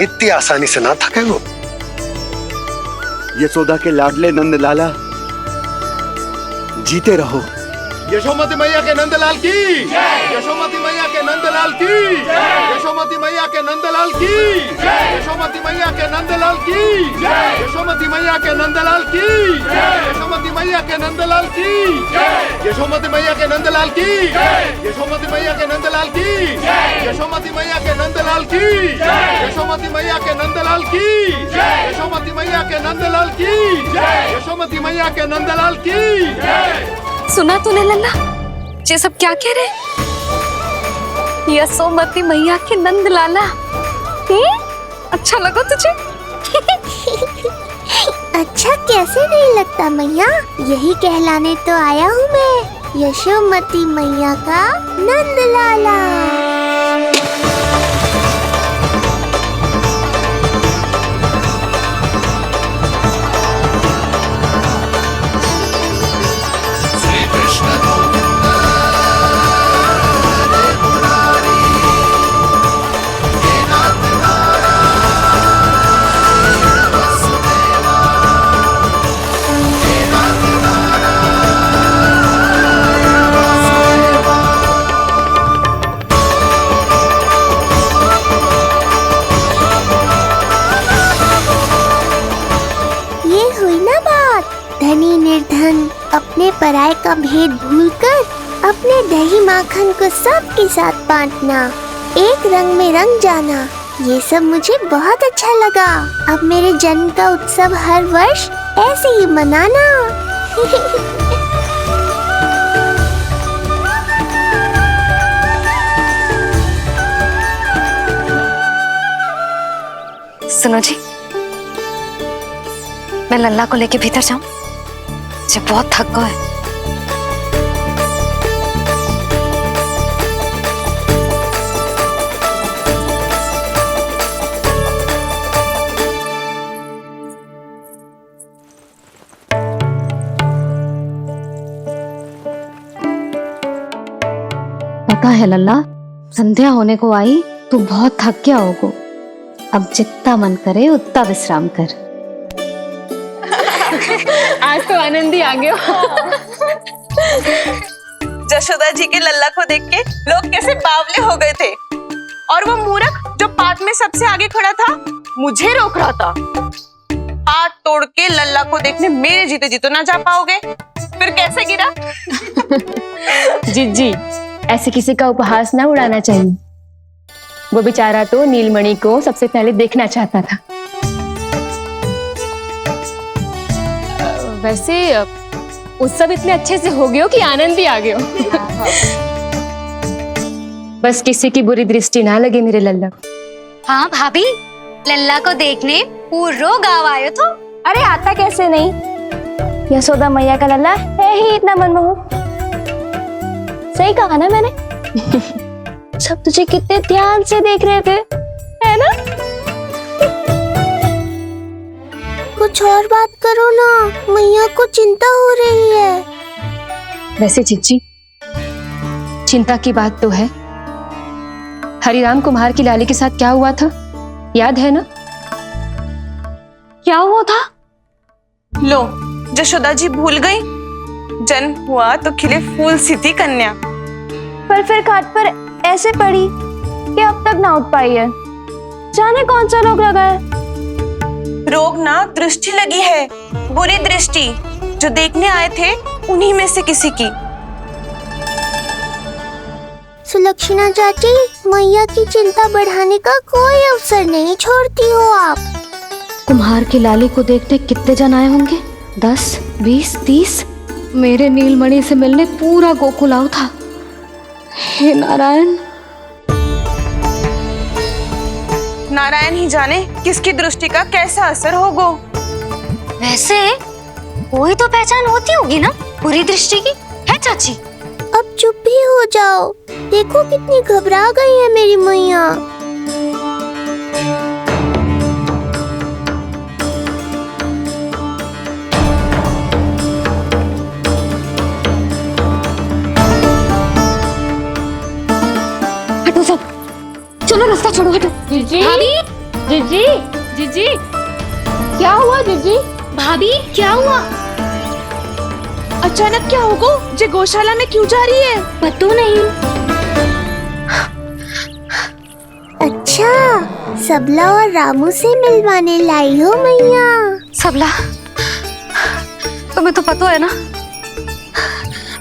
इतनी आसानी से ना थके वो। यशोदा के लाडले नंदलाला जीते रहो। यशोमती मैया के नंदलाल की जय, यशोमती मैया के नंदलाल की जय, यशोमती मैया के नंदलाल की जय, यशोमती मैया के नंदलाल की जय, यशोमती मैया के नंदलाल की जय, यशोमती मैया के नंदलाल की जय, यशोमती मैया के नंदलाल की जय, यशोमती मैया के नंदलाल की जय, यशोमती मैया के नंदलाल की जय, यशोमती मैया के नंदलाल की जय, यशोमती मैया के नंदलाल की जय, यशोमती मैया के नंदलाल की जय। सुना तूने लल्ला, ये सब क्या कह रहे? यशोमती मैया के नंदलाला, अच्छा लगा तुझे? अच्छा कैसे नहीं लगता मैया, यही कहलाने तो आया हूँ मैं, यशोमती मैया का नंदलाला। धनी निर्धन अपने पराये का भेद भूलकर अपने दही माखन को सबके साथ बांटना, एक रंग में रंग जाना, ये सब मुझे बहुत अच्छा लगा। अब मेरे जन्म का उत्सव हर वर्ष ऐसे ही मनाना। सुनो जी, मैं लल्ला को लेके भीतर जाऊं, मुझे बहुत थक गया है। पता है लल्ला, संध्या होने को आई तो बहुत थक गया होगो। अब जितना मन करे उतना विश्राम कर। आज तो आनंद ही आ गया। जशोदा जी के लल्ला को देख के लोग कैसे बावले हो गए थे, और वो मूर्ख जो पात में सबसे आगे खड़ा था मुझे रोक रहा था। हाथ तोड़ के लल्ला को देखने मेरे जीते जी तो ना जा पाओगे, फिर कैसे गिरा? जिज्जी, ऐसे किसी का उपहास ना उड़ाना चाहिए। वो बेचारा तो नीलमणि को सबसे पहले देखना चाहता था। वैसे उत्सव इतने अच्छे से हो गयो कि आनंद भी आ गयो। बस किसी की बुरी दृष्टि ना लगे मेरे लल्ला को। हाँ भाभी, लल्ला को देखने पूरा गांव आयो तो। अरे आता कैसे नहीं, यशोदा मैया का लल्ला है ही इतना मनमोहक। सही कहा ना मैंने? सब तुझे कितने ध्यान से देख रहे थे, है ना? कुछ और बात करो ना, मैया को चिंता हो रही है। वैसे चिच्ची, चिंता की बात तो है। हरिराम कुम्हार की लाली के साथ क्या हुआ था, याद है ना? क्या हुआ था? लो, जशोदा जी भूल गई। जन्म हुआ तो खिले फूल सी थी कन्या, पर फिर खाट पर ऐसे पड़ी कि अब तक ना उठ पाई है। जाने कौन सा रोग लगा है। रोग ना, दृष्टि लगी है, बुरी दृष्टि, जो देखने आए थे उन्हीं में से किसी की। सुलक्षणा चाची, मैया की चिंता बढ़ाने का कोई अवसर नहीं छोड़ती हो आप। कुम्हार की लाली को देखने कितने जन आए होंगे, 10, 20, 30 मेरे नीलमणि से मिलने पूरा गोकुल आओ था। हे नारायण। नारायण ही जाने किसकी दृष्टि का कैसा असर होगा। वैसे कोई तो पहचान होती होगी ना बुरी दृष्टि की, है चाची? अब चुप भी हो जाओ, देखो कितनी घबरा गई है मेरी मैया। हटो सब, चलो रास्ता छोड़ो, हटो। जीजी, भाभी, जीजी, जीजी, क्या हुआ जीजी? भाभी क्या हुआ? अचानक क्या होगा? जे गौशाला में क्यों जा रही है? पता नहीं। अच्छा, सबला और रामू से मिलवाने लाई हो मैया। सबला, तुम्हें तो पता है ना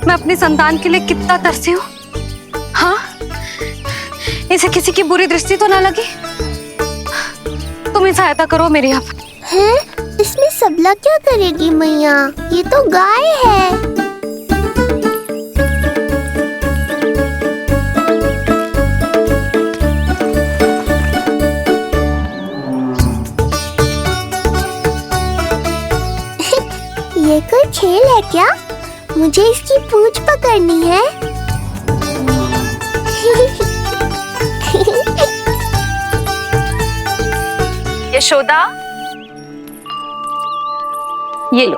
मैं अपनी संतान के लिए कितना तरसी हूँ। हाँ, इसे किसी की बुरी दृष्टि तो ना लगी? तुम ही सहायता करो मेरी। अब हैं? इसमें सबला क्या करेगी मैया? ये तो गाय है। ये कोई खेल है क्या? मुझे इसकी पूंछ पकड़नी है। यशोदा, ये लो,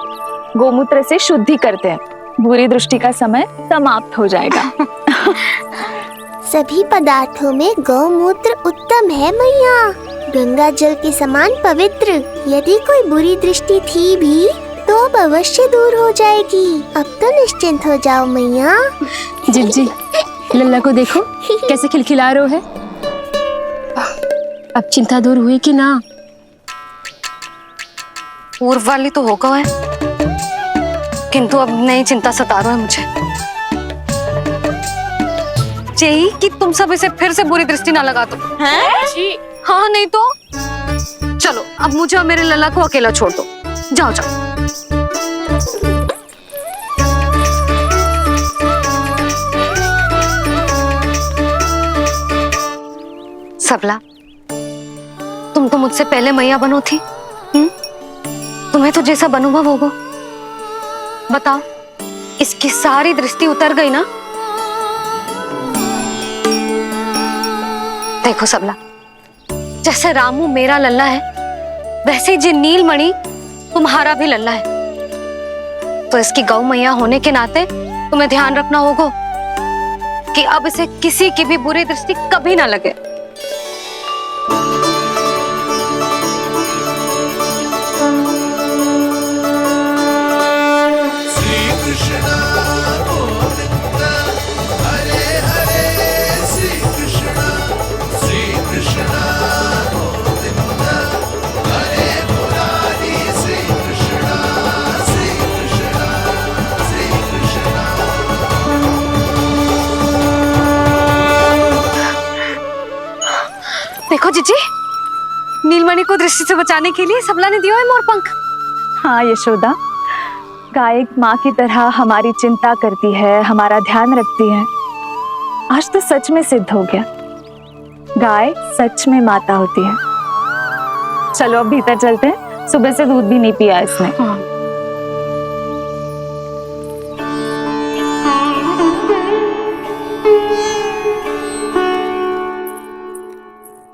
गोमूत्र से शुद्धि करते हैं, बुरी दृष्टि का समय समाप्त हो जाएगा। सभी पदार्थों में गौमूत्र उत्तम है मैया, गंगा जल के समान पवित्र। यदि कोई बुरी दृष्टि थी भी तो अब अवश्य दूर हो जाएगी। अब तो निश्चिंत हो जाओ मैया। जीजी, लल्ला को देखो कैसे खिलखिला रहे है। अब चिंता दूर हुई कि ना? पूर्व वाली तो होगा है, किंतु अब नई चिंता सता रहा है मुझे। यही कि तुम सब इसे फिर से बुरी दृष्टि ना लगा दो। हैं? हाँ, नहीं तो चलो अब मुझे और मेरे लल्ला को अकेला छोड़ दो। जाओ जाओ। सबला, तुम तो मुझसे पहले मैया बनो थी। तुम्हें तो जैसा अनुभव होगा। बताओ, इसकी सारी दृष्टि उतर गई ना? देखो सबला, जैसे रामू मेरा लल्ला है, वैसे जी नीलमणि तुम्हारा भी लल्ला है। तो इसकी गौ मैया होने के नाते तुम्हें ध्यान रखना होगा कि अब इसे किसी की भी बुरी दृष्टि कभी ना लगे। देखो जीजी, नीलमणि को दृष्टि से बचाने के लिए सबला ने दिया है मोर पंख। हाँ यशोदा, गाय माँ की तरह हमारी चिंता करती है, हमारा ध्यान रखती है। आज तो सच में सिद्ध हो गया, गाय सच में माता होती है। चलो अब भीतर चलते हैं, सुबह से दूध भी नहीं पिया इसने।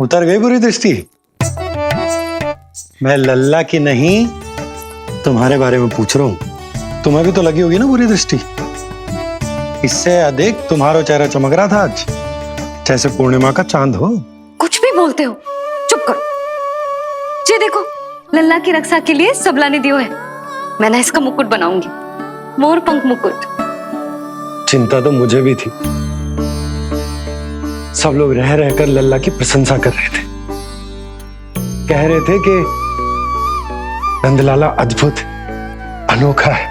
उतर गई बुरी दृष्टि? मैं लल्ला की नहीं तुम्हारे बारे में पूछ रहा हूं। तुम्हें भी तो लगी होगी ना बुरी दृष्टि। इससे अधिक तुम्हारा चेहरा चमक रहा था आज, जैसे पूर्णिमा का चांद हो। कुछ भी बोलते हो, चुप करो। जी देखो, लल्ला की रक्षा के लिए सबला ने दियो है। मैं ना इसका मुकुट बनाऊंगी, मोर पंख मुकुट। चिंता तो मुझे भी थी। सब लोग रह रहकर लल्ला की प्रशंसा कर रहे थे, कह रहे थे कि नंदलाला अद्भुत, अनोखा है,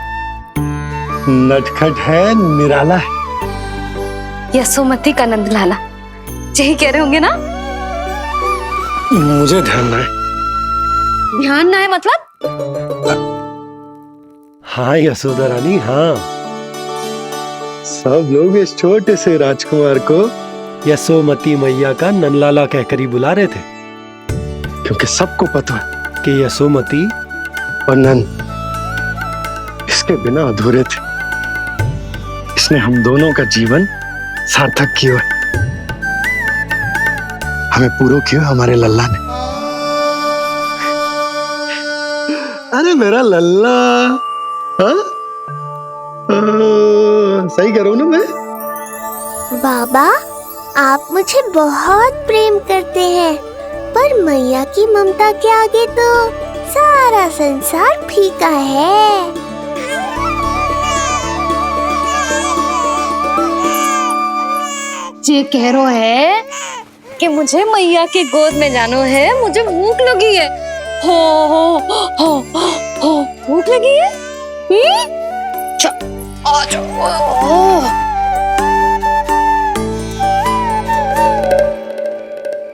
नटखट है, निराला है। यशोमती का नंदलाला, यही कह रहे होंगे ना? मुझे ध्यान ना है। ध्यान ना है मतलब? हाँ यशोदा रानी, हाँ। सब लोग इस छोटे से राजकुमार को यशोमती मैया का ननलाला कहकर ही बुला रहे थे, क्योंकि सबको पता है कि यशोमती और नंद इसके बिना अधूरे थे। इसने हम दोनों का जीवन सार्थक किया, हमें पूरा किया हमारे लल्ला ने। अरे मेरा लल्ला, हाँ? सही कह रहा हूं ना मैं? बाबा, आप मुझे बहुत प्रेम करते हैं, पर मैया की ममता के आगे तो सारा संसार फीका है। ये कह रो है कि मुझे मैया के गोद में जानो है, मुझे भूख लगी है। हो भूख लगी है? आ जाओ।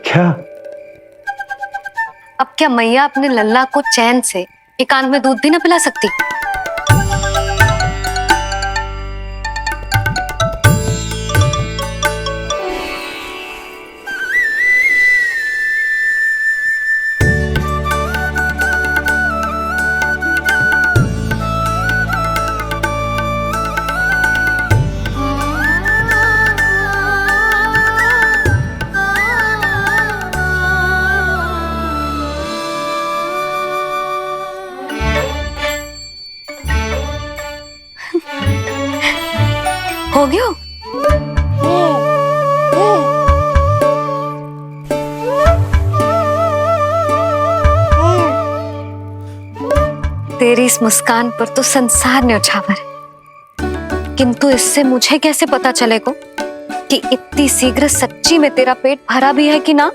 क्या? अब क्या मैया अपने लल्ला को चैन से एकांत में दूध भी ना पिला सकती? हो गया? तेरी इस मुस्कान पर तो संसार न्यौछावर है, किंतु इससे मुझे कैसे पता चलेगा कि इतनी शीघ्र सच्ची में तेरा पेट भरा भी है कि ना?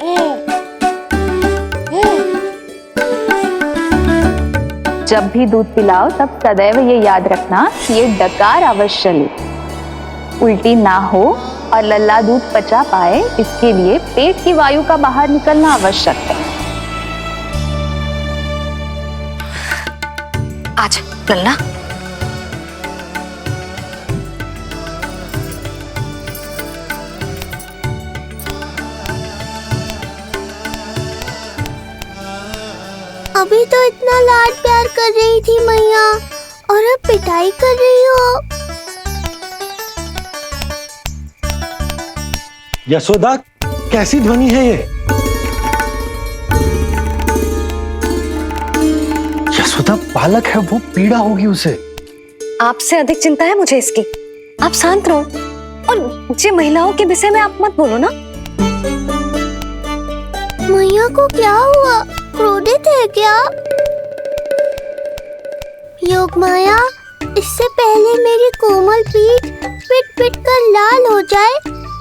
जब भी दूध पिलाओ तब सदैव ये याद रखना कि ये डकार अवश्य ले, उल्टी ना हो और लल्ला दूध पचा पाए, इसके लिए पेट की वायु का बाहर निकलना आवश्यक है। आजा लल्ला। अभी तो इतना लाड प्यार कर रही थी मैया, और अब पिटाई कर रही हो। यशोदा, कैसी ध्वनि है ये? यशोदा, बालक है वो, पीड़ा होगी उसे। आपसे अधिक चिंता है मुझे इसकी। आप शांत रहो, और ये महिलाओं के विषय में आप मत बोलो ना। मैया को क्या हुआ? क्रोधित है क्या? योग माया, इससे पहले मेरी कोमल पीठ पिट पिट कर लाल हो जाए,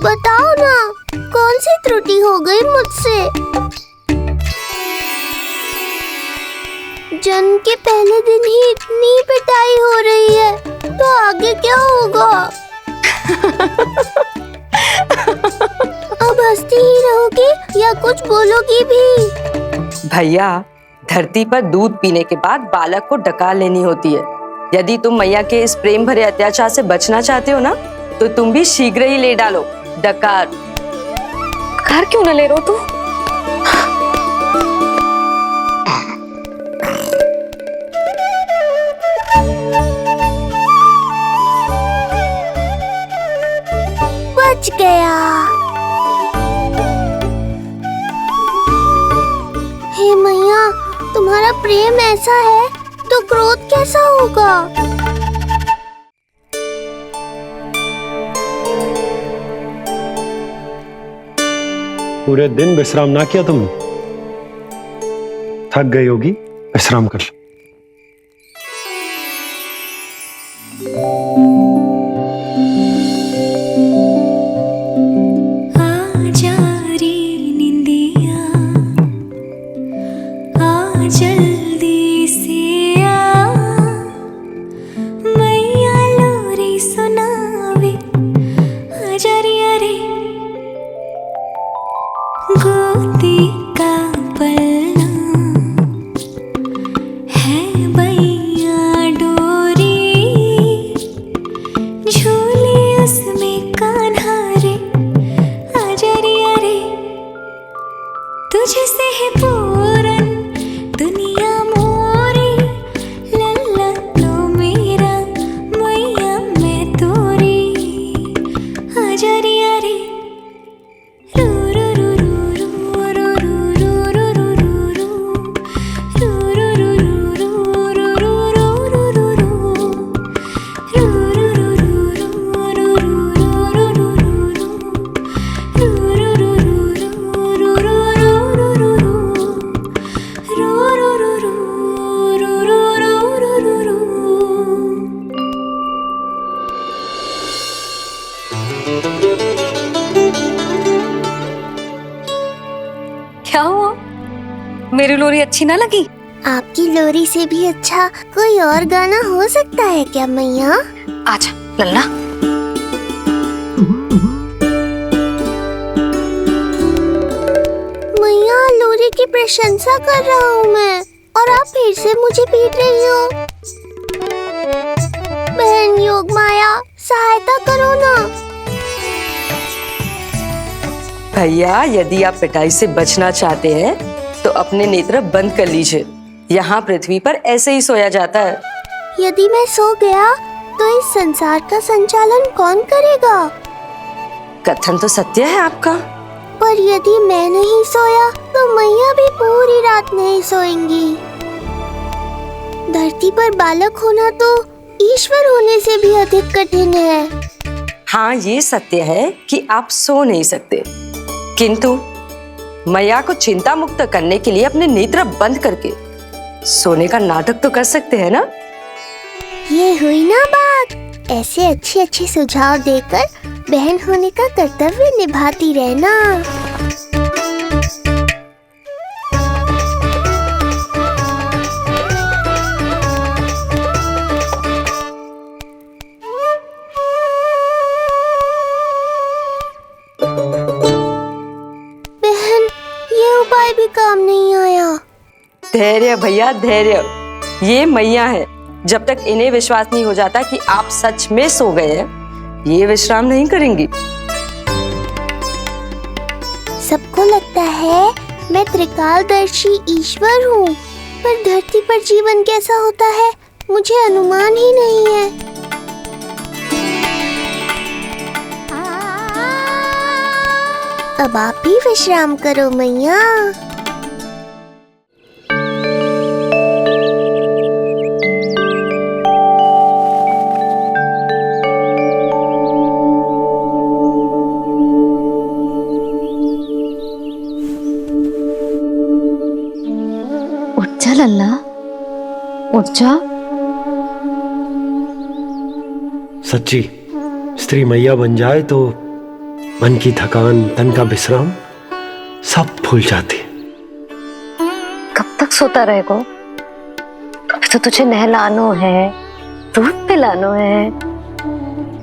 बताओ ना कौन सी त्रुटि हो गई मुझसे? जन्म के पहले दिन ही इतनी पिटाई हो रही है, तो आगे क्या होगा? अब हंसती ही रहोगी या कुछ बोलोगी भी? भैया, धरती पर दूध पीने के बाद बालक को डकार लेनी होती है। यदि तुम मैया के इस प्रेम भरे अत्याचार से बचना चाहते हो ना, तो तुम भी शीघ्र ही ले डालो डकार। डकार क्यों न ले रो तू? बच गया। हे मैया, तुम्हारा प्रेम ऐसा है तो क्रोध कैसा होगा? पूरे दिन विश्राम ना किया तुमने? थक गई होगी, विश्राम कर लो। तुझसे है पूरन दुनिया मोरी, लल्ला तो मेरा मैया मैं तोरी, आजा रे यारे रू रू रू रू रू रू रू रू रू रू रू रू रू रू रू रू रू रू क्या हुआ? मेरी लोरी अच्छी ना लगी? आपकी लोरी से भी अच्छा कोई और गाना हो सकता है क्या मैया? आजा लल्ला। मैया लोरी की प्रशंसा कर रहा हूँ मैं, और आप फिर से मुझे पीट रही हो। बहन योग माया सहायता करो ना। भैया, यदि आप पिटाई से बचना चाहते हैं तो अपने नेत्र बंद कर लीजिए। यहाँ पृथ्वी पर ऐसे ही सोया जाता है। यदि मैं सो गया तो इस संसार का संचालन कौन करेगा? कथन तो सत्य है आपका। पर यदि मैं नहीं सोया तो मैया भी पूरी रात नहीं सोएंगी। धरती पर बालक होना तो ईश्वर होने से भी अधिक कठिन है। हाँ, ये सत्य है कि आप सो नहीं सकते, किंतु मैया को चिंता मुक्त करने के लिए अपने नेत्र बंद करके सोने का नाटक तो कर सकते हैं ना? ये हुई ना बात। ऐसे अच्छे अच्छे सुझाव देकर बहन होने का कर्तव्य निभाती रहना। बहन, ये उपाय भी काम नहीं आया। धैर्य भैया, धैर्य। ये मैया है, जब तक इन्हें विश्वास नहीं हो जाता कि आप सच में सो गए हैं, ये विश्राम नहीं करेंगी। सबको लगता है मैं त्रिकालदर्शी ईश्वर हूँ, पर धरती पर जीवन कैसा होता है मुझे अनुमान ही नहीं है। अब आप भी विश्राम करो मैया। उठ जा लल्ला, उठ जा। सच्ची स्त्री मैया बन जाए तो मन की थकान, तन का विश्राम सब भूल जाती। कब तक सोता रहेगा? अभी तो तुझे नहलानो है, दूध पिलानो है,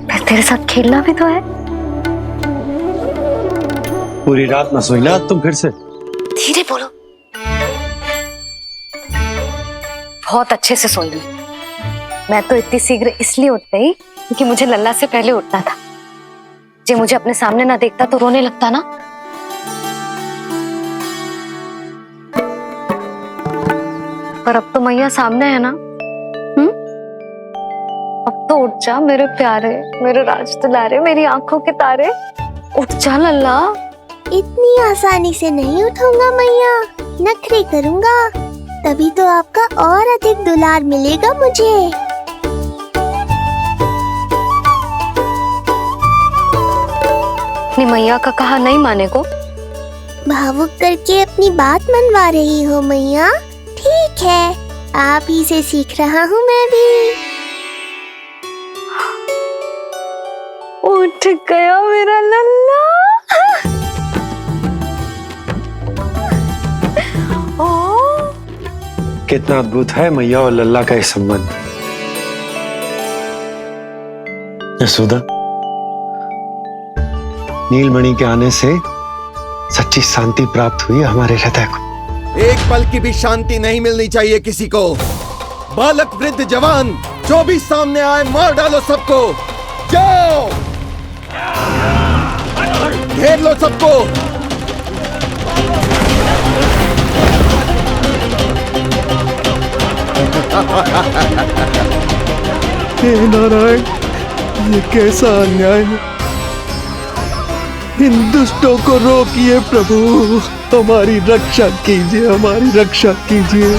फिर तेरे साथ खेलना भी तो है। पूरी रात न सोई ना तुम फिर से? धीरे बोलो। बहुत अच्छे से सोई। मैं तो इतनी शीघ्र इसलिए उठ गई क्योंकि मुझे लल्ला से पहले उठना था। जे मुझे अपने सामने ना देखता तो रोने लगता ना। पर अब तो मैया सामने है ना। अब तो उठ जा मेरे प्यारे, मेरे राज दुलारे, मेरी आंखों के तारे। उठ जा लल्ला। इतनी आसानी से नहीं उठूंगा मैया, नखरे करूंगा, तभी तो आपका और अधिक दुलार मिलेगा मुझे। अपनी मैया का कहा नहीं माने को? भावुक करके अपनी बात मनवा रही हो मैया। ठीक है, आप ही से सीख रहा हूँ मैं भी। उठ गया मेरा लल्ला। कितना अद्भुत है मैया और लल्ला का ये संबंध। यशोदा, नीलमणि के आने से सच्ची शांति प्राप्त हुई हमारे हृदय को। एक पल की भी शांति नहीं मिलनी चाहिए किसी को। बालक, वृद्ध, जवान जो भी सामने आए मार डालो सबको। जाओ, घेर लो सबको। हे नारायण, ये कैसा अन्याय है। इन दुष्टों को रोकिए प्रभु, हमारी रक्षा कीजिए, हमारी रक्षा कीजिए।